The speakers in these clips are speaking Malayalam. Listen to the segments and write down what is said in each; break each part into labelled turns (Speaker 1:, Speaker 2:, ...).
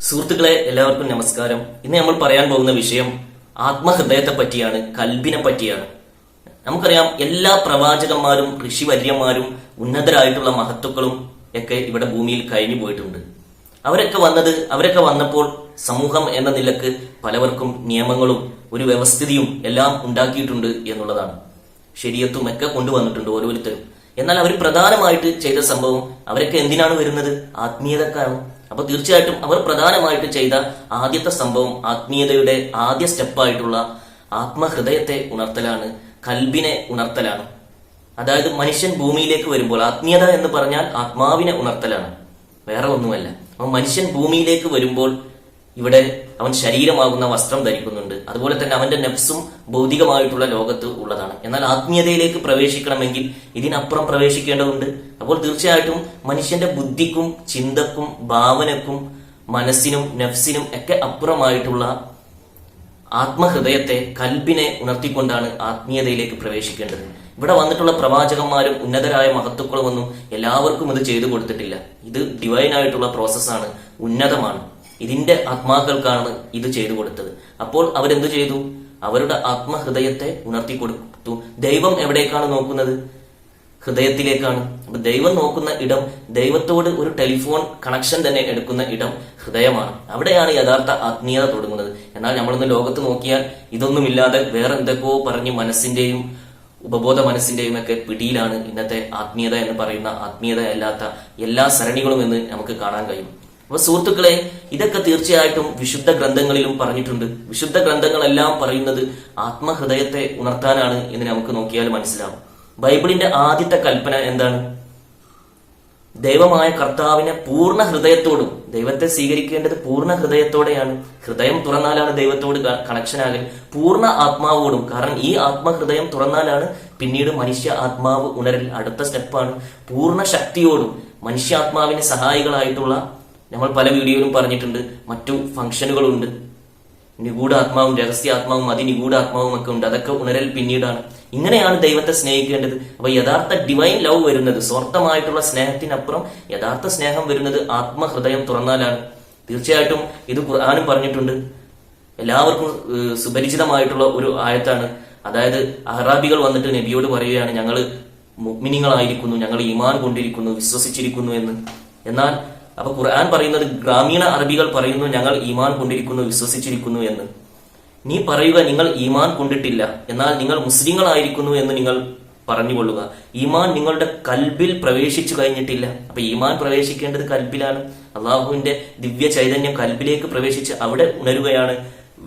Speaker 1: സുഹൃത്തുക്കളെ, എല്ലാവർക്കും നമസ്കാരം. ഇന്ന് നമ്മൾ പറയാൻ പോകുന്ന വിഷയം ആത്മഹൃദയത്തെ പറ്റിയാണ്, കൽബിനെ പറ്റിയാണ്. നമുക്കറിയാം, എല്ലാ പ്രവാചകന്മാരും ഋഷിവര്യന്മാരും ഉന്നതരായിട്ടുള്ള മഹത്തുക്കളും ഒക്കെ ഇവിടെ ഭൂമിയിൽ കഴിഞ്ഞു പോയിട്ടുണ്ട്. അവരൊക്കെ വന്നപ്പോൾ സമൂഹം എന്ന നിലക്ക് പലവർക്കും നിയമങ്ങളും ഒരു വ്യവസ്ഥിതിയും എല്ലാം ഉണ്ടാക്കിയിട്ടുണ്ട് എന്നുള്ളതാണ്. ശരീഅത്തും ഒക്കെ കൊണ്ടുവന്നിട്ടുണ്ട് ഓരോരുത്തരും. എന്നാൽ അവർ പ്രധാനമായിട്ട് ചെയ്ത സംഭവം, അവരൊക്കെ എന്തിനാണ് വരുന്നത്? ആത്മീയതക്കാണ്. അപ്പൊ തീർച്ചയായിട്ടും അവർ പ്രധാനമായിട്ട് ചെയ്ത ആദ്യത്തെ സംഭവം ആത്മീയതയുടെ ആദ്യ സ്റ്റെപ്പായിട്ടുള്ള ആത്മഹൃദയത്തെ ഉണർത്തലാണ്, കൽബിനെ ഉണർത്തലാണ്. അതായത് മനുഷ്യൻ ഭൂമിയിലേക്ക് വരുമ്പോൾ ആത്മീയത എന്ന് പറഞ്ഞാൽ ആത്മാവിനെ ഉണർത്തലാണ്, വേറെ ഒന്നുമല്ല. അപ്പൊ മനുഷ്യൻ ഭൂമിയിലേക്ക് വരുമ്പോൾ ഇവിടെ അവൻ ശരീരമാകുന്ന വസ്ത്രം ധരിക്കുന്നുണ്ട്. അതുപോലെ തന്നെ അവന്റെ നഫ്സും ഭൗതികമായിട്ടുള്ള ലോകത്ത് ഉള്ളതാണ്. എന്നാൽ ആത്മീയതയിലേക്ക് പ്രവേശിക്കണമെങ്കിൽ ഇതിനപ്പുറം പ്രവേശിക്കേണ്ടതുണ്ട്. അപ്പോൾ തീർച്ചയായിട്ടും മനുഷ്യന്റെ ബുദ്ധിക്കും ചിന്തക്കും ഭാവനക്കും മനസ്സിനും നഫ്സിനും ഒക്കെ അപ്പുറമായിട്ടുള്ള ആത്മഹൃദയത്തെ, കൽബിനെ ഉണർത്തിക്കൊണ്ടാണ് ആത്മീയതയിലേക്ക് പ്രവേശിക്കേണ്ടത്. ഇവിടെ വന്നിട്ടുള്ള പ്രവാചകന്മാരും ഉന്നതരായ മഹത്തുക്കളും ഒന്നും എല്ലാവർക്കും ഇത് ചെയ്തു കൊടുത്തിട്ടില്ല. ഇത് ഡിവൈൻ ആയിട്ടുള്ള പ്രോസസ്സാണ്, ഉന്നതമാണ്. ഇതിന്റെ ആത്മാക്കൾക്കാണ് ഇത് ചെയ്തു കൊടുത്തത്. അപ്പോൾ അവരെന്തു ചെയ്തു? അവരുടെ ആത്മഹൃദയത്തെ ഉണർത്തി കൊടുത്തു. ദൈവം എവിടേക്കാണ് നോക്കുന്നത്? ഹൃദയത്തിലേക്കാണ്. അപ്പൊ ദൈവം നോക്കുന്ന ഇടം, ദൈവത്തോട് ഒരു ടെലിഫോൺ കണക്ഷൻ തന്നെ എടുക്കുന്ന ഇടം ഹൃദയമാണ്. അവിടെയാണ് യഥാർത്ഥ ആത്മീയത തുടങ്ങുന്നത്. എന്നാൽ നമ്മളിന്ന് ലോകത്ത് നോക്കിയാൽ ഇതൊന്നുമില്ലാതെ വേറെ എന്തൊക്കെയോ പറഞ്ഞ് മനസ്സിന്റെയും ഉപബോധ മനസ്സിന്റെയും ഒക്കെ പിടിയിലാണ് ഇന്നത്തെ ആത്മീയത എന്ന് പറയുന്ന ആത്മീയത അല്ലാത്ത എല്ലാ സരണികളും എന്ന് നമുക്ക് കാണാൻ കഴിയും. അപ്പൊ സുഹൃത്തുക്കളെ, ഇതൊക്കെ തീർച്ചയായിട്ടും വിശുദ്ധ ഗ്രന്ഥങ്ങളിലും പറഞ്ഞിട്ടുണ്ട്. വിശുദ്ധ ഗ്രന്ഥങ്ങളെല്ലാം പറയുന്നത് ആത്മഹൃദയത്തെ ഉണർത്താനാണ് എന്ന് നമുക്ക് നോക്കിയാൽ മനസ്സിലാവും. ബൈബിളിന്റെ ആദ്യത്തെ കൽപ്പന എന്താണ്? ദൈവമായ കർത്താവിനെ പൂർണ്ണ ഹൃദയത്തോടും, ദൈവത്തെ സ്വീകരിക്കേണ്ടത് പൂർണ്ണ ഹൃദയത്തോടെയാണ്. ഹൃദയം തുറന്നാലാണ് ദൈവത്തോട് കണക്ഷൻ ആകൽ. പൂർണ്ണ ആത്മാവോടും, കാരണം ഈ ആത്മഹൃദയം തുറന്നാലാണ് പിന്നീട് മനുഷ്യ ആത്മാവ് ഉണരൽ. അടുത്ത സ്റ്റെപ്പാണ് പൂർണ്ണ ശക്തിയോടും. മനുഷ്യാത്മാവിന് സഹായികളായിട്ടുള്ള, നമ്മൾ പല വീഡിയോയിലും പറഞ്ഞിട്ടുണ്ട്, മറ്റു ഫംഗ്ഷനുകളുണ്ട്. നിഗൂഢാത്മാവും രഹസ്യാത്മാവും അതിനിഗൂഢാത്മാവും ഒക്കെ ഉണ്ട്. അതൊക്കെ ഉണരൽ പിന്നീടാണ്. ഇങ്ങനെയാണ് ദൈവത്തെ സ്നേഹിക്കേണ്ടത്. അപ്പൊ യഥാർത്ഥ ഡിവൈൻ ലവ് വരുന്നത്, സ്വാർത്ഥമായിട്ടുള്ള സ്നേഹത്തിനപ്പുറം യഥാർത്ഥ സ്നേഹം വരുന്നത് ആത്മഹൃദയം തുറന്നാലാണ്. തീർച്ചയായിട്ടും ഇത് ഖുർആനും പറഞ്ഞിട്ടുണ്ട്. എല്ലാവർക്കും സുപരിചിതമായിട്ടുള്ള ഒരു ആയത്താണ്. അതായത് അഹ്റാബികൾ വന്നിട്ട് നബിയോട് പറയുകയാണ്, ഞങ്ങൾ മുഅ്മിനീങ്ങളായിരിക്കുന്നു, ഞങ്ങൾ ഈമാൻ കൊണ്ടിരിക്കുന്നു, വിശ്വസിച്ചിരിക്കുന്നു എന്ന്. എന്നാൽ അപ്പൊ ഖുർആൻ പറയുന്നത്, ഗ്രാമീണ അറബികൾ പറയുന്നു, ഞങ്ങൾ ഈമാൻ കൊണ്ടിരിക്കുന്നു, വിശ്വസിച്ചിരിക്കുന്നു എന്ന്. നീ പറയുക, നിങ്ങൾ ഈമാൻ കൊണ്ടിട്ടില്ല, എന്നാൽ നിങ്ങൾ മുസ്ലിങ്ങളായിരിക്കുന്നു എന്ന് നിങ്ങൾ പറഞ്ഞുകൊള്ളുക. ഈമാൻ നിങ്ങളുടെ കൽബിൽ പ്രവേശിച്ചു കഴിഞ്ഞിട്ടില്ല. അപ്പൊ ഈമാൻ പ്രവേശിക്കേണ്ടത് കൽബിലാണ്. അള്ളാഹുവിന്റെ ദിവ്യ ചൈതന്യം കൽബിലേക്ക് പ്രവേശിച്ച് അവിടെ ഉണരുകയാണ്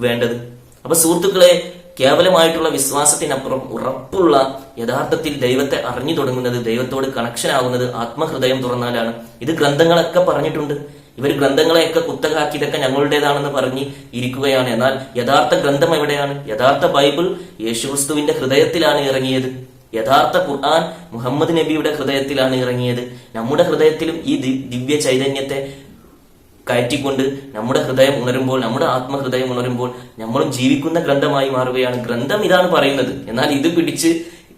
Speaker 1: വേണ്ടത്. അപ്പൊ സുഹൃത്തുക്കളെ, കേവലമായിട്ടുള്ള വിശ്വാസത്തിനപ്പുറം ഉറപ്പുള്ള, യഥാർത്ഥത്തിൽ ദൈവത്തെ അറിഞ്ഞു തുടങ്ങുന്നത്, ദൈവത്തോട് കണക്ഷൻ ആകുന്നത് ആത്മഹൃദയം തുറന്നാലാണ്. ഇത് ഗ്രന്ഥങ്ങളൊക്കെ പറഞ്ഞിട്ടുണ്ട്. ഇവർ ഗ്രന്ഥങ്ങളെയൊക്കെ കുത്തകാക്കി ഇതൊക്കെ ഞങ്ങളുടേതാണെന്ന് പറഞ്ഞ് ഇരിക്കുകയാണ്. എന്നാൽ യഥാർത്ഥ ഗ്രന്ഥം എവിടെയാണ്? യഥാർത്ഥ ബൈബിൾ യേശുക്രിസ്തുവിന്റെ ഹൃദയത്തിലാണ് ഇറങ്ങിയത്. യഥാർത്ഥ ഖുർആൻ മുഹമ്മദ് നബിയുടെ ഹൃദയത്തിലാണ് ഇറങ്ങിയത്. നമ്മുടെ ഹൃദയത്തിലും ഈ ദിവ്യ ചൈതന്യത്തെ കയറ്റിക്കൊണ്ട് നമ്മുടെ ഹൃദയം ഉണരുമ്പോൾ, നമ്മുടെ ആത്മഹൃദയം ഉണരുമ്പോൾ നമ്മളും ജീവിക്കുന്ന ഗ്രന്ഥമായി മാറുകയാണ്. ഗ്രന്ഥം ഇതാണ് പറയുന്നത്. എന്നാൽ ഇത് പിടിച്ച്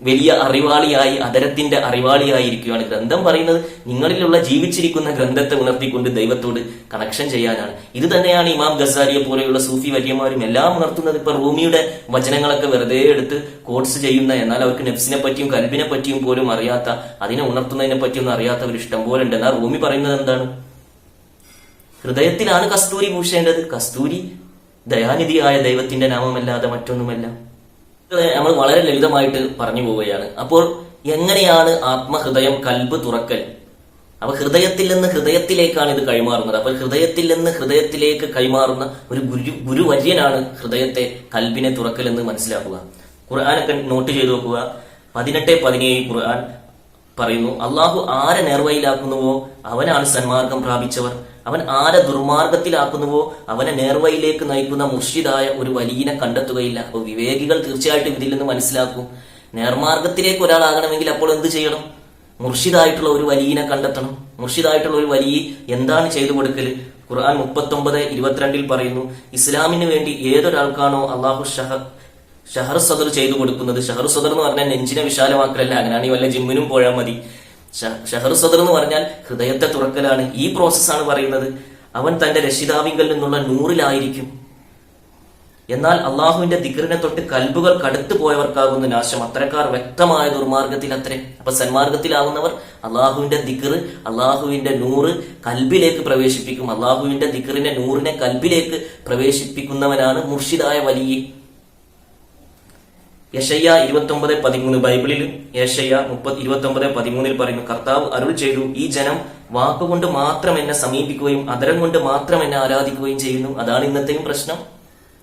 Speaker 1: വലിയ അറിവാളിയായി, അതരത്തിന്റെ അറിവാളിയായിരിക്കുകയാണ്. ഗ്രന്ഥം പറയുന്നത് നിങ്ങളിലുള്ള ജീവിച്ചിരിക്കുന്ന ഗ്രന്ഥത്തെ ഉണർത്തിക്കൊണ്ട് ദൈവത്തോട് കണക്ഷൻ ചെയ്യാനാണ്. ഇത് തന്നെയാണ് ഇമാം ഗസാലിയെ പോലെയുള്ള സൂഫി വര്യന്മാരും എല്ലാം ഉണർത്തുന്നത്. ഇപ്പൊ റൂമിയുടെ വചനങ്ങളൊക്കെ വെറുതെ എടുത്ത് കോട്സ് ചെയ്യുന്ന, എന്നാൽ അവർക്ക് നഫ്സിനെ പറ്റിയും കൽബിനെ പറ്റിയും പോലും അറിയാത്ത, അതിനെ ഉണർത്തുന്നതിനെ പറ്റിയൊന്നും അറിയാത്തവർ ഇഷ്ടം പോലെ ഉണ്ട്. എന്നാൽ റൂമി പറയുന്നത് എന്താണ്? ഹൃദയത്തിലാണ് കസ്തൂരി പൂശേണ്ടത്. കസ്തൂരി ദയാനിധിയായ ദൈവത്തിന്റെ നാമമല്ലാതെ മറ്റൊന്നുമല്ല. നമ്മൾ വളരെ ലളിതമായിട്ട് പറഞ്ഞു പോവുകയാണ്. അപ്പോൾ എങ്ങനെയാണ് ആത്മഹൃദയം, കൽബ് തുറക്കൽ? അപ്പൊ ഹൃദയത്തിൽ നിന്ന് ഹൃദയത്തിലേക്കാണ് ഇത് കൈമാറുന്നത്. അപ്പൊ ഹൃദയത്തിൽ നിന്ന് ഹൃദയത്തിലേക്ക് കൈമാറുന്ന ഒരു ഗുരുവര്യനാണ് ഹൃദയത്തെ, കൽബിനെ തുറക്കൽ എന്ന് മനസ്സിലാക്കുക. ഖുർആനൊക്കെ നോട്ട് ചെയ്തു നോക്കുക. 18:17 ഖുർആൻ പറയുന്നു, അള്ളാഹു ആരെ നേർവയിലാക്കുന്നുവോ അവനാണ് സന്മാർഗം പ്രാപിച്ചവർ. അവൻ ആരെ ദുർമാർഗത്തിലാക്കുന്നുവോ അവനെ നേർവയിലേക്ക് നയിക്കുന്ന മുർഷിദായ ഒരു വലിയനെ കണ്ടെത്തുകയില്ല. അപ്പോൾ വിവേകികൾ തീർച്ചയായിട്ടും ഇതിൽ നിന്ന് മനസ്സിലാക്കും. നേർമാർഗത്തിലേക്ക് ഒരാളാകണമെങ്കിൽ അപ്പോൾ എന്ത് ചെയ്യണം? മുർഷിദായിട്ടുള്ള ഒരു വലിയനെ കണ്ടെത്തണം. മുർഷിദായിട്ടുള്ള ഒരു വലിയ എന്താണ് ചെയ്തു കൊടുക്കൽ? ഖുർആൻ 39:22 പറയുന്നു, ഇസ്ലാമിന് വേണ്ടി ഏതൊരാൾക്കാണോ അള്ളാഹു ഷഹർ സദർ ചെയ്തു കൊടുക്കുന്നത്. ഷഹർ സദർ എന്ന് പറഞ്ഞാൽ നെഞ്ചിനെ വിശാലമാക്കലല്ല. അങ്ങനെയാണെങ്കിൽ വല്ല ജിമ്മിനും പോയാൽ മതി. ഷഹർ സദർ എന്ന് പറഞ്ഞാൽ ഹൃദയത്തെ തുറക്കലാണ്. ഈ പ്രോസസ്സാണ് പറയുന്നത്. അവൻ തന്റെ രക്ഷിതാവിങ്കൽ നിന്നുള്ള നൂറിലായിരിക്കും. എന്നാൽ അള്ളാഹുവിന്റെ ദിക്റിനെ തൊട്ട് കൽബുകൾ കടുത്തു പോയവർക്കാകുന്ന നാശം. അത്തരക്കാർ വ്യക്തമായ ദുർമാർഗത്തിൽ അത്രേ. അപ്പൊ സന്മാർഗത്തിലാവുന്നവർ അള്ളാഹുവിന്റെ ദിക്ർ, അള്ളാഹുവിന്റെ നൂറ് കൽബിലേക്ക് പ്രവേശിപ്പിക്കും. അള്ളാഹുവിന്റെ ദിക്റിനെ, നൂറിനെ കൽബിലേക്ക് പ്രവേശിപ്പിക്കുന്നവനാണ് മുർഷിദായ വലിയ. യെശയ്യാ 29:13 ബൈബിളിൽ യെശയ്യാ 29:13 പറയുന്നു, കർത്താവ് അരുൾ ചെയ്തു, ഈ ജനം വാക്കുകൊണ്ട് മാത്രം എന്നെ സമീപിക്കുകയും അധരം കൊണ്ട് മാത്രം എന്നെ ആരാധിക്കുകയും ചെയ്യുന്നു. അതാണ് ഇന്നത്തെയും പ്രശ്നം.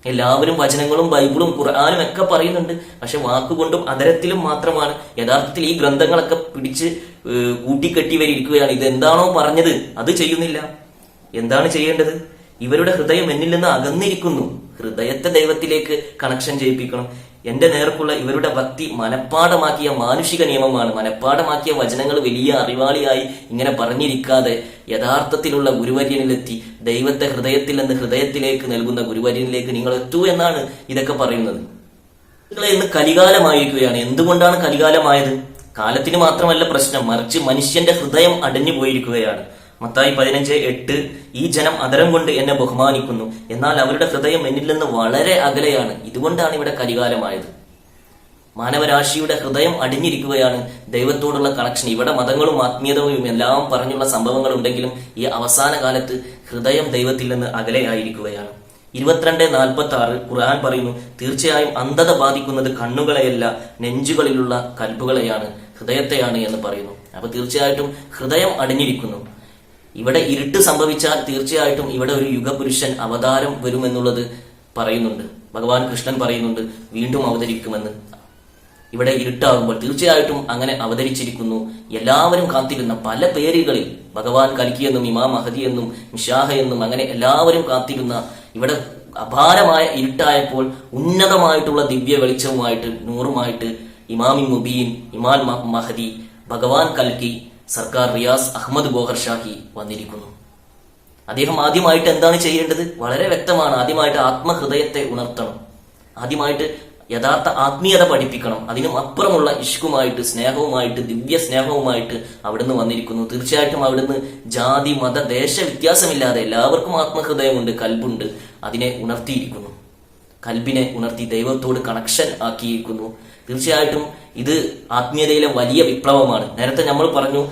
Speaker 1: എല്ലാവരും വചനങ്ങളും ബൈബിളും ഖുർആനും ഒക്കെ പറയുന്നുണ്ട്, പക്ഷെ വാക്കുകൊണ്ടും അധരത്തിലും മാത്രമാണ്. യഥാർത്ഥത്തിൽ ഈ ഗ്രന്ഥങ്ങളൊക്കെ പിടിച്ച് കൂട്ടിക്കെട്ടിവരിയ്ക്കുകയാണ്. ഇതെന്താണോ പറഞ്ഞത് അത് ചെയ്യുന്നില്ല. എന്താണ് ചെയ്യേണ്ടത്? ഇവരുടെ ഹൃദയം എന്നിൽ നിന്ന് അകന്നിരിക്കുന്നു. ഹൃദയത്തെ ദൈവത്തിലേക്ക് കണക്ഷൻ ചെയ്യിപ്പിക്കണം. എന്റെ നേർക്കുള്ള ഇവരുടെ ഭക്തി മനഃപ്പാഠമാക്കിയ മാനുഷിക നിയമമാണ്. മനഃപ്പാഠമാക്കിയ വചനങ്ങൾ വലിയ അറിവാളിയായി ഇങ്ങനെ പറഞ്ഞിരിക്കാതെ യഥാർത്ഥത്തിലുള്ള ഗുരുവര്യനിലെത്തി ദൈവത്തെ ഹൃദയത്തിൽ നിന്ന് ഹൃദയത്തിലേക്ക് നൽകുന്ന ഗുരുവര്യനിലേക്ക് നിങ്ങൾ എത്തൂ എന്നാണ് ഇതൊക്കെ പറയുന്നത്. ഇന്ന് കലികാലമായിരിക്കുകയാണ്. എന്തുകൊണ്ടാണ് കലികാലമായത്? കാലത്തിന് മാത്രമല്ല പ്രശ്നം, മറിച്ച് മനുഷ്യന്റെ ഹൃദയം അടഞ്ഞു പോയിരിക്കുകയാണ്. മത്തായി 15:8 ഈ ജനം അധരം കൊണ്ട് എന്നെ ബഹുമാനിക്കുന്നു, എന്നാൽ അവരുടെ ഹൃദയം എന്നിൽ നിന്ന് വളരെ അകലെയാണ്. ഇതുകൊണ്ടാണ് ഇവിടെ കലികാലമായത്. മാനവരാശിയുടെ ഹൃദയം അടിഞ്ഞിരിക്കുകയാണ് ദൈവത്തോടുള്ള കണക്ഷൻ. ഇവിടെ മതങ്ങളും ആത്മീയതയും എല്ലാം പറഞ്ഞുള്ള സംഭവങ്ങൾ ഉണ്ടെങ്കിലും ഈ അവസാന കാലത്ത് ഹൃദയം ദൈവത്തിൽ നിന്ന് അകലെയായിരിക്കുകയാണ്. 22:46 ഖുർആൻ പറയുന്നു, തീർച്ചയായും അന്ധത ബാധിക്കുന്നത് കണ്ണുകളെയല്ല, നെഞ്ചുകളിലുള്ള കൽബുകളെയാണ്, ഹൃദയത്തെയാണ് എന്ന് പറയുന്നു. അപ്പൊ തീർച്ചയായിട്ടും ഹൃദയം അടിഞ്ഞിരിക്കുന്നു. ഇവിടെ ഇരുട്ട് സംഭവിച്ചാൽ തീർച്ചയായിട്ടും ഇവിടെ ഒരു യുഗപുരുഷൻ അവതാരം വരുമെന്നുള്ളത് പറയുന്നുണ്ട്. ഭഗവാൻ കൃഷ്ണൻ പറയുന്നുണ്ട് വീണ്ടും അവതരിക്കുമെന്ന്. ഇവിടെ ഇരുട്ടാകുമ്പോൾ തീർച്ചയായിട്ടും അങ്ങനെ അവതരിച്ചിരിക്കുന്നു. എല്ലാവരും കാത്തിരുന്ന പല പേരുകളിൽ ഭഗവാൻ കൽക്കി എന്നും ഇമാം മഹദി എന്നും മിഷാഹ എന്നും അങ്ങനെ എല്ലാവരും കാത്തിരുന്ന ഇവിടെ അപാരമായ ഇരുട്ടായപ്പോൾ ഉന്നതമായിട്ടുള്ള ദിവ്യ വെളിച്ചവുമായിട്ട് നൂറുമായിട്ട് ഇമാമി മുബീൻ, ഇമാം മഹദി, ഭഗവാൻ കൽക്കി, സർക്കാർ റിയാസ് അഹമ്മദ് ഗോഹർ ഷാഹി വന്നിരിക്കുന്നു. അദ്ദേഹം ആദ്യമായിട്ട് എന്താണ് ചെയ്യേണ്ടത്? വളരെ വ്യക്തമാണ്. ആദ്യമായിട്ട് ആത്മഹൃദയത്തെ ഉണർത്തണം. ആദ്യമായിട്ട് യഥാർത്ഥ ആത്മീയത പഠിപ്പിക്കണം. അതിനും അപ്പുറമുള്ള ഇഷ്കുമായിട്ട്, സ്നേഹവുമായിട്ട്, ദിവ്യ സ്നേഹവുമായിട്ട് അവിടുന്ന് വന്നിരിക്കുന്നു. തീർച്ചയായിട്ടും അവിടുന്ന് ജാതി മത ദേശ വ്യത്യാസമില്ലാതെ എല്ലാവർക്കും ആത്മഹൃദയമുണ്ട്, കൽബുണ്ട്. അതിനെ ഉണർത്തിയിരിക്കുന്നു. കൽബിനെ ഉണർത്തി ദൈവത്തോട് കണക്ഷൻ ആക്കിയിരിക്കുന്നു. തീർച്ചയായിട്ടും ഇത് ആത്മീയതയിലെ വലിയ വിപ്ലവമാണ്. നേരത്തെ നമ്മൾ പറഞ്ഞു,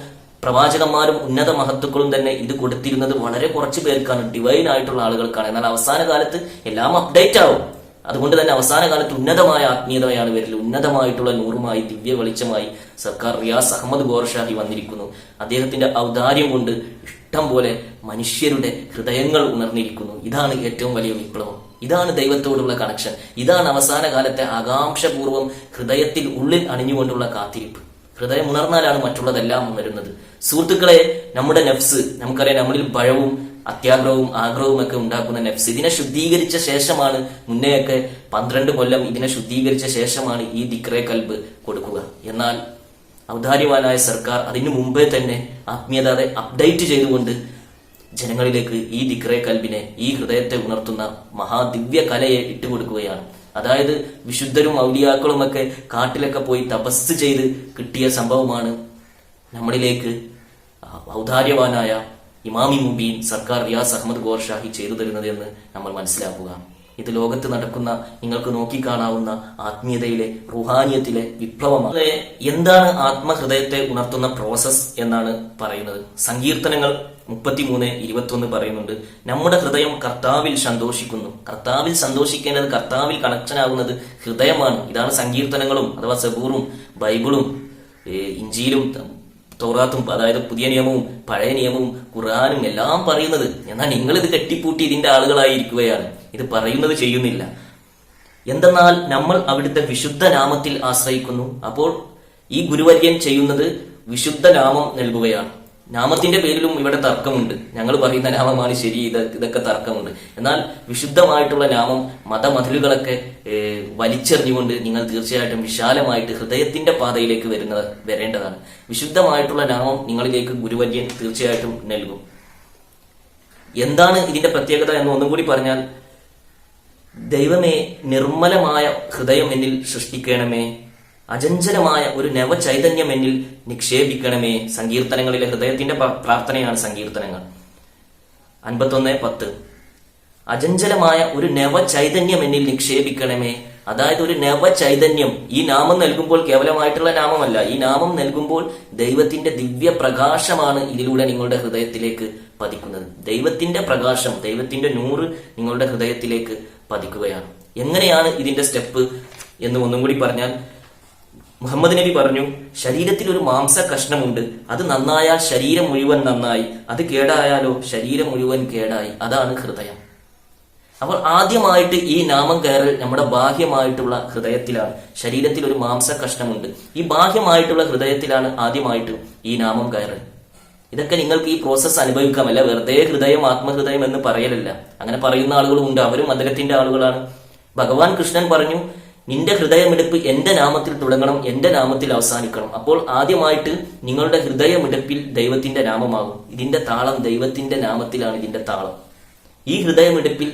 Speaker 1: പ്രവാചകന്മാരും ഉന്നത മഹത്തുക്കളും തന്നെ ഇത് കൊടുത്തിരുന്നത് വളരെ കുറച്ച് പേർക്കാണ്, ഡിവൈൻ ആയിട്ടുള്ള ആളുകൾക്കാണ്. എന്നാൽ അവസാന കാലത്ത് എല്ലാം അപ്ഡേറ്റ് ആവും. അതുകൊണ്ട് തന്നെ അവസാന കാലത്ത് ഉന്നതമായ ആത്മീയതയാണ് വരൽ. ഉന്നതമായിട്ടുള്ള നൂറുമായി ദിവ്യ വെളിച്ചമായി സർക്കാർ റിയാസ് അഹമ്മദ് ഗോഹർ ഷാഹി വന്നിരിക്കുന്നു. അദ്ദേഹത്തിന്റെ ഔദാര്യം കൊണ്ട് ഇഷ്ടം പോലെ മനുഷ്യരുടെ ഹൃദയങ്ങൾ ഉണർന്നിരിക്കുന്നു. ഇതാണ് ഏറ്റവും വലിയ വിപ്ലവം. ഇതാണ് ദൈവത്തോടുള്ള കണക്ഷൻ. ഇതാണ് അവസാന കാലത്തെ ആകാംക്ഷപൂർവ്വം ഹൃദയത്തിൽ ഉള്ളിൽ അണിഞ്ഞുകൊണ്ടുള്ള കാത്തിരിപ്പ്. ഹൃദയം ഉണർന്നാലാണ് മറ്റുള്ളതെല്ലാം ഉണരുന്നത്. സുഹൃത്തുക്കളെ, നമ്മുടെ നഫ്സ്, നമുക്കറിയാം, നമ്മളിൽ ഭയവും അത്യാഗ്രഹവും ആഗ്രഹവും ഒക്കെ ഉണ്ടാക്കുന്ന നഫ്സ്, ഇതിനെ ശുദ്ധീകരിച്ച ശേഷമാണ്, മുന്നേയൊക്കെ 12 കൊല്ലം ഇതിനെ ശുദ്ധീകരിച്ച ശേഷമാണ് ഈ ദിക്റെ കൽബ് കൊടുക്കുക. എന്നാൽ ഔദാര്യവാനായ സർക്കാർ അതിനു മുമ്പേ തന്നെ ആത്മീയത അപ്ഡേറ്റ് ചെയ്തുകൊണ്ട് ജനങ്ങളിലേക്ക് ഈ ദിക്റെ കൽബിനെ, ഈ ഹൃദയത്തെ ഉണർത്തുന്ന മഹാദിവ്യ കലയെ ഇട്ടുകൊടുക്കുകയാണ്. അതായത് വിശുദ്ധരും ഔലിയാക്കളും ഒക്കെ കാട്ടിലൊക്കെ പോയി തപസ് ചെയ്ത് കിട്ടിയ സംഭവമാണ് നമ്മളിലേക്ക് ഔദാര്യവാനായ ഇമാമി മുബീൻ സർക്കാർ റിയാസ് അഹമ്മദ് ഗോഹർ ഷാഹി ചെയ്തു തരുന്നത് എന്ന് നമ്മൾ മനസ്സിലാക്കുക. ഇത് ലോകത്ത് നടക്കുന്ന, നിങ്ങൾക്ക് നോക്കിക്കാണാവുന്ന ആത്മീയതയിലെ, റുഹാനിയത്തിലെ വിപ്ലവമാണ്. എന്താണ് ആത്മഹൃദയത്തെ ഉണർത്തുന്ന പ്രോസസ് എന്നാണ് പറയുന്നത്. സങ്കീർത്തനങ്ങൾ 33:21 പറയുന്നുണ്ട്, നമ്മുടെ ഹൃദയം കർത്താവിൽ സന്തോഷിക്കുന്നു. കർത്താവിൽ സന്തോഷിക്കേണ്ടത്, കർത്താവിൽ കണക്ഷൻ ആകുന്നത് ഹൃദയമാണ്. ഇതാണ് സങ്കീർത്തനങ്ങളും അഥവാ സബൂറും ബൈബിളും ഇഞ്ചീലും തൗറാത്തും, അതായത് പുതിയ നിയമവും പഴയ നിയമവും ഖുർആനും എല്ലാം പറയുന്നത്. എന്നാൽ നിങ്ങൾ ഇത് കെട്ടിപ്പൂട്ടി ഇതിന്റെ ആളുകളായിരിക്കുകയാണ്. ഇത് പറയുന്നത് ചെയ്യുന്നില്ല. എന്തെന്നാൽ നമ്മൾ അവിടുത്തെ വിശുദ്ധ നാമത്തിൽ ആശ്രയിക്കുന്നു. അപ്പോൾ ഈ ഗുരുവര്യൻ ചെയ്യുന്നത് വിശുദ്ധ നാമം നൽകുകയാണ്. നാമത്തിന്റെ പേരിലും ഇവിടെ തർക്കമുണ്ട്. ഞങ്ങൾ പറയുന്ന നാമമാണ് ശരി, ഇതൊക്കെ തർക്കമുണ്ട്. എന്നാൽ വിശുദ്ധമായിട്ടുള്ള നാമം, മതമതിലുകളൊക്കെ വലിച്ചെറിഞ്ഞുകൊണ്ട് നിങ്ങൾ തീർച്ചയായിട്ടും വിശാലമായിട്ട് ഹൃദയത്തിന്റെ പാതയിലേക്ക് വരേണ്ടതാണ്. വിശുദ്ധമായിട്ടുള്ള നാമം നിങ്ങളിലേക്ക് ഗുരുവര്യൻ തീർച്ചയായിട്ടും നൽകും. എന്താണ് ഇതിന്റെ പ്രത്യേകത എന്ന് ഒന്നും കൂടി പറഞ്ഞാൽ, ദൈവമേ, നിർമ്മലമായ ഹൃദയം എന്നിൽ സൃഷ്ടിക്കണമേ, അചഞ്ചലമായ ഒരു നവചൈതന്യം എന്നിൽ നിക്ഷേപിക്കണമേ. സങ്കീർത്തനങ്ങളിലെ ഹൃദയത്തിന്റെ പ്രാർത്ഥനയാണ് സങ്കീർത്തനങ്ങൾ. 51:10. അചഞ്ചലമായ ഒരു നവചൈതന്യം എന്നിൽ നിക്ഷേപിക്കണമേ. അതായത് ഒരു നവചൈതന്യം. ഈ നാമം നൽകുമ്പോൾ കേവലമായിട്ടുള്ള നാമമല്ല, ഈ നാമം നൽകുമ്പോൾ ദൈവത്തിന്റെ ദിവ്യ പ്രകാശമാണ് ഇതിലൂടെ നിങ്ങളുടെ ഹൃദയത്തിലേക്ക് പതിക്കുന്നത്. ദൈവത്തിന്റെ പ്രകാശം, ദൈവത്തിന്റെ നൂറ് നിങ്ങളുടെ ഹൃദയത്തിലേക്ക് പതിക്കുകയാണ്. എങ്ങനെയാണ് ഇതിന്റെ സ്റ്റെപ്പ് എന്ന് ഒന്നും കൂടി പറഞ്ഞാൽ, മുഹമ്മദ് നബി പറഞ്ഞു, ശരീരത്തിൽ ഒരു മാംസ കഷ്ണമുണ്ട്, അത് നന്നായാൽ ശരീരം മുഴുവൻ നന്നായി, അത് കേടായാലോ ശരീരം മുഴുവൻ കേടായി. അതാണ് ഹൃദയം. അപ്പോൾ ആദ്യമായിട്ട് ഈ നാമം കയറൽ നമ്മുടെ ബാഹ്യമായിട്ടുള്ള ഹൃദയത്തിലാണ്. ശരീരത്തിൽ ഒരു മാംസ കഷ്ണമുണ്ട്, ഈ ബാഹ്യമായിട്ടുള്ള ഹൃദയത്തിലാണ് ആദ്യമായിട്ട് ഈ നാമം കയറൽ. ഇതൊക്കെ നിങ്ങൾക്ക് ഈ പ്രോസസ്സ് അനുഭവിക്കാമല്ല, വെറുതെ ഹൃദയം ആത്മഹൃദയം എന്ന് പറയലല്ല. അങ്ങനെ പറയുന്ന ആളുകളും ഉണ്ട്, അവരും അദ്ദേഹത്തിന്റെ ആളുകളാണ്. ഭഗവാൻ കൃഷ്ണൻ പറഞ്ഞു, നിന്റെ ഹൃദയമിടിപ്പ് എന്റെ നാമത്തിൽ തുടങ്ങണം, എന്റെ നാമത്തിൽ അവസാനിക്കണം. അപ്പോൾ ആദ്യമായിട്ട് നിങ്ങളുടെ ഹൃദയമിടിപ്പിൽ ദൈവത്തിന്റെ നാമമാകും. ഇതിന്റെ താളം ദൈവത്തിന്റെ നാമത്തിലാണ് ഇതിന്റെ താളം. ഈ ഹൃദയമിടിപ്പിൽ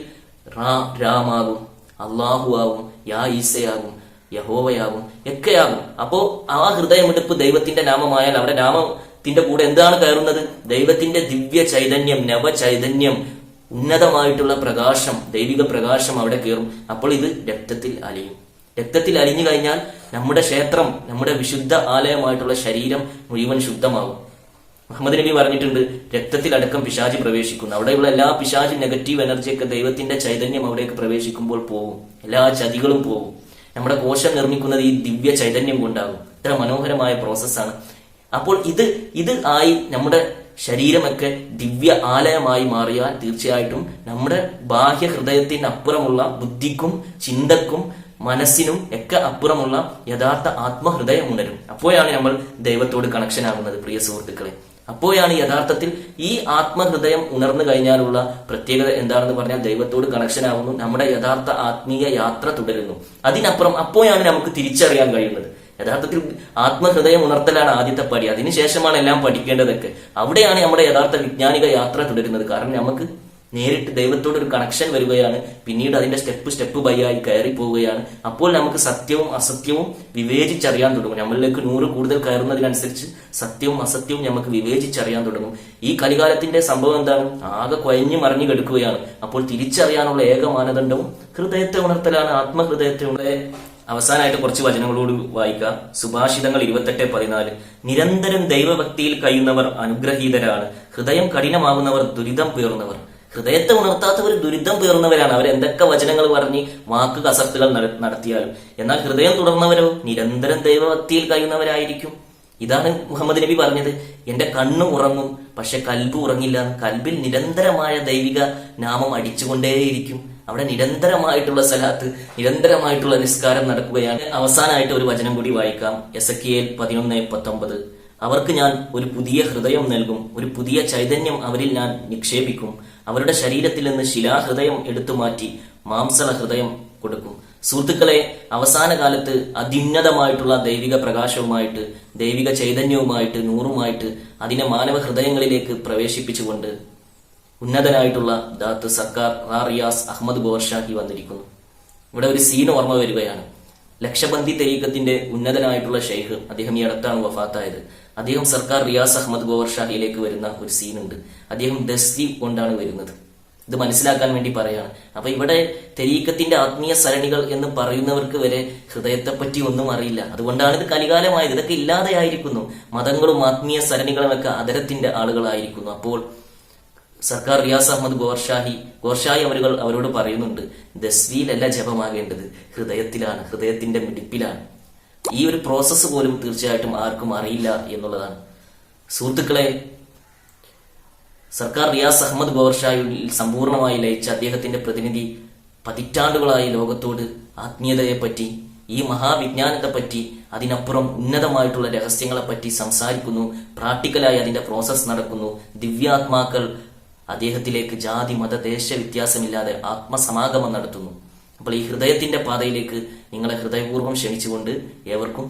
Speaker 1: രാമാകും, അള്ളാഹു ആകും, യാ ഈസയാകും, യഹോവയാകും, ഒക്കെയാകും. അപ്പോ ആ ഹൃദയമിടിപ്പ് ദൈവത്തിന്റെ നാമമായാൽ അവിടെ നാമത്തിന്റെ കൂടെ എന്താണ് കയറുന്നത്? ദൈവത്തിന്റെ ദിവ്യ ചൈതന്യം, നവചൈതന്യം, ഉന്നതമായിട്ടുള്ള പ്രകാശം, ദൈവിക പ്രകാശം അവിടെ കയറും. അപ്പോൾ ഇത് രക്തത്തിൽ അലിയും. രക്തത്തിൽ അലിഞ്ഞു കഴിഞ്ഞാൽ നമ്മുടെ ക്ഷേത്രം, നമ്മുടെ വിശുദ്ധ ആലയമായിട്ടുള്ള ശരീരം മുഴുവൻ ശുദ്ധമാകും. മുഹമ്മദ് നബി പറഞ്ഞിട്ടുണ്ട്, രക്തത്തിൽ അടക്കം പിശാചി പ്രവേശിക്കുന്നു. അവിടെയുള്ള എല്ലാ പിശാചി നെഗറ്റീവ് എനർജിയൊക്കെ ദൈവത്തിന്റെ ചൈതന്യം അവിടേക്ക് പ്രവേശിക്കുമ്പോൾ പോകും, എല്ലാ ചതികളും പോകും. നമ്മുടെ കോശം നിർമ്മിക്കുന്നത് ഈ ദിവ്യ ചൈതന്യം കൊണ്ടാകും. ഇത്ര മനോഹരമായ പ്രോസസ്സാണ്. അപ്പോൾ ഇത് ആയി നമ്മുടെ ശരീരമൊക്കെ ദിവ്യ ആലയമായി മാറിയാൽ തീർച്ചയായിട്ടും നമ്മുടെ ബാഹ്യ ഹൃദയത്തിന് അപ്പുറമുള്ള ബുദ്ധിക്കും ചിന്തക്കും മനസ്സിനും ഒക്കെ അപ്പുറമുള്ള യഥാർത്ഥ ആത്മഹൃദയം ഉണരും. അപ്പോഴാണ് നമ്മൾ ദൈവത്തോട് കണക്ഷൻ ആകുന്നത്. പ്രിയ സുഹൃത്തുക്കളെ, അപ്പോഴാണ് യഥാർത്ഥത്തിൽ ഈ ആത്മഹൃദയം ഉണർന്നു കഴിഞ്ഞാലുള്ള പ്രത്യേകത എന്താണെന്ന് പറഞ്ഞാൽ, ദൈവത്തോട് കണക്ഷൻ ആകുന്നു, നമ്മുടെ യഥാർത്ഥ ആത്മീയ യാത്ര തുടരുന്നു. അതിനപ്പുറം അപ്പോഴാണ് നമുക്ക് തിരിച്ചറിയാൻ കഴിയുന്നത്. യഥാർത്ഥത്തിൽ ആത്മഹൃദയം ഉണർത്തലാണ് ആദ്യത്തെ പടി, അതിനുശേഷമാണ് എല്ലാം പഠിക്കേണ്ടതൊക്കെ. അവിടെയാണ് നമ്മുടെ യഥാർത്ഥ വിജ്ഞാനിക യാത്ര തുടരുന്നത്. കാരണം നമുക്ക് നേരിട്ട് ദൈവത്തോട് ഒരു കണക്ഷൻ വരികയാണ്. പിന്നീട് അതിന്റെ സ്റ്റെപ്പ് ബൈ ആയി കയറി പോവുകയാണ്. അപ്പോൾ നമുക്ക് സത്യവും അസത്യവും വിവേചിച്ചറിയാൻ തുടങ്ങും. നമ്മളിലേക്ക് 100 കൂടുതൽ കയറുന്നതിനനുസരിച്ച് സത്യവും അസത്യവും നമുക്ക് വിവേചിച്ചറിയാൻ തുടങ്ങും. ഈ കലികാലത്തിന്റെ സംഭവം എന്താണ്? ആകെ കൊയഞ്ഞു മറിഞ്ഞു കെടുക്കുകയാണ്. അപ്പോൾ തിരിച്ചറിയാനുള്ള ഏക മാനദണ്ഡവും ഹൃദയത്തെ ഉണർത്തലാണ്, ആത്മഹൃദയത്തെ ഉണർത്തൽ. അവസാനമായിട്ട് കുറച്ച് വചനങ്ങളോട് വായിക്കാം. സുഭാഷിതങ്ങൾ 28:14. നിരന്തരം ദൈവഭക്തിയിൽ കഴിയുന്നവർ അനുഗ്രഹീതരാണ്, ഹൃദയം കഠിനമാകുന്നവർ ദുരിതം പേറുന്നവർ. ഹൃദയത്തെ ഉണർത്താത്തവർ ദുരിതം പേറുന്നവരാണ്. അവരെന്തൊക്കെ വചനങ്ങൾ പറഞ്ഞ് വാക്ക് കസർത്തുകൾ നടത്തിയാലും. എന്നാൽ ഹൃദയം തുടർന്നവരോ നിരന്തരം ദൈവഭക്തിയിൽ കഴിയുന്നവരായിരിക്കും. ഇതാണ് മുഹമ്മദ് നബി പറഞ്ഞത്, എന്റെ കണ്ണ് ഉറങ്ങും പക്ഷെ കൽബ് ഉറങ്ങില്ല. കൽബിൽ നിരന്തരമായ ദൈവിക നാമം അടിച്ചുകൊണ്ടേയിരിക്കും. അവിടെ നിരന്തരമായിട്ടുള്ള സലാത്ത്, നിരന്തരമായിട്ടുള്ള നിസ്കാരം നടക്കുകയാണ്. അവസാനമായിട്ട് ഒരു വചനം കൂടി വായിക്കാം. എസെക്കിയേൽ 11:19. അവർക്ക് ഞാൻ ഒരു പുതിയ ഹൃദയം നൽകും, ഒരു പുതിയ ചൈതന്യം അവരിൽ ഞാൻ നിക്ഷേപിക്കും, അവരുടെ ശരീരത്തിൽ നിന്ന് ശിലാഹൃദയം എടുത്തുമാറ്റി മാംസള ഹൃദയം കൊടുക്കും. സുഹൃത്തുക്കളെ, അവസാന കാലത്ത് അത്യുന്നതമായിട്ടുള്ള ദൈവിക പ്രകാശവുമായിട്ട്, ദൈവിക ചൈതന്യവുമായിട്ട്, നൂറുമായിട്ട് അതിനെ മാനവ ഹൃദയങ്ങളിലേക്ക് പ്രവേശിപ്പിച്ചുകൊണ്ട് ഉന്നതനായിട്ടുള്ള ദാത്ത് സർക്കാർ റിയാസ് അഹമ്മദ് ഗോർഷാഹി വന്നിരിക്കുന്നു. ഇവിടെ ഒരു സീൻ ഓർമ്മ വരികയാണ്. ലക്ഷബന്ദി തെരീക്കത്തിന്റെ ഉന്നതനായിട്ടുള്ള ഷെയ്ഖ്, അദ്ദേഹം ഈ അടുത്താണ് വഫാത്തായത്. അദ്ദേഹം സർക്കാർ റിയാസ് അഹമ്മദ് ഗോർഷാഹിയിലേക്ക് വരുന്ന ഒരു സീനുണ്ട്. അദ്ദേഹം ദസ്തി കൊണ്ടാണ് വരുന്നത്. ഇത് മനസ്സിലാക്കാൻ വേണ്ടി പറയാണ്. അപ്പൊ ഇവിടെ തെരീക്കത്തിന്റെ ആത്മീയ സരണികൾ എന്ന് പറയുന്നവർക്ക് വരെ ഹൃദയത്തെ പറ്റി ഒന്നും അറിയില്ല. അതുകൊണ്ടാണ് ഇത് കലികാലമായത്. ഇതൊക്കെ ഇല്ലാതെയായിരിക്കുന്നു. മതങ്ങളും ആത്മീയ സരണികളും ഒക്കെ അതരത്തിന്റെ ആളുകളായിരിക്കുന്നു. അപ്പോൾ സർക്കാർ റിയാസ് അഹമ്മദ് ഗോർഷായി അവരോട് പറയുന്നുണ്ട്, ദസ്വിയിലല്ല ജപമാകേണ്ടത്, ഹൃദയത്തിലാണ്, ഹൃദയത്തിന്റെ മിടിപ്പിലാണ്. ഈ ഒരു പ്രോസസ്സ് പോലും തീർച്ചയായിട്ടും ആർക്കും അറിയില്ല എന്നുള്ളതാണ്. സുഹൃത്തുക്കളെ, സർക്കാർ റിയാസ് അഹമ്മദ് ഗോർഷായിൽ സമ്പൂർണമായി ലയിച്ച അദ്ദേഹത്തിന്റെ പ്രതിനിധി പതിറ്റാണ്ടുകളായി ലോകത്തോട് ആത്മീയതയെപ്പറ്റി, ഈ മഹാവിജ്ഞാനത്തെപ്പറ്റി, അതിനപ്പുറം ഉന്നതമായിട്ടുള്ള രഹസ്യങ്ങളെപ്പറ്റി സംസാരിക്കുന്നു. പ്രാക്ടിക്കലായി അതിന്റെ പ്രോസസ്സ് നടക്കുന്നു. ദിവ്യാത്മാക്കൾ അദ്ദേഹത്തിലേക്ക് ജാതി മത ദേശ വ്യത്യാസമില്ലാതെ ആത്മസമാഗമം നടത്തുന്നു. അപ്പോൾ ഈ ഹൃദയത്തിന്റെ പാതയിലേക്ക് നിങ്ങളെ ഹൃദയപൂർവ്വം ക്ഷണിച്ചുകൊണ്ട് ഏവർക്കും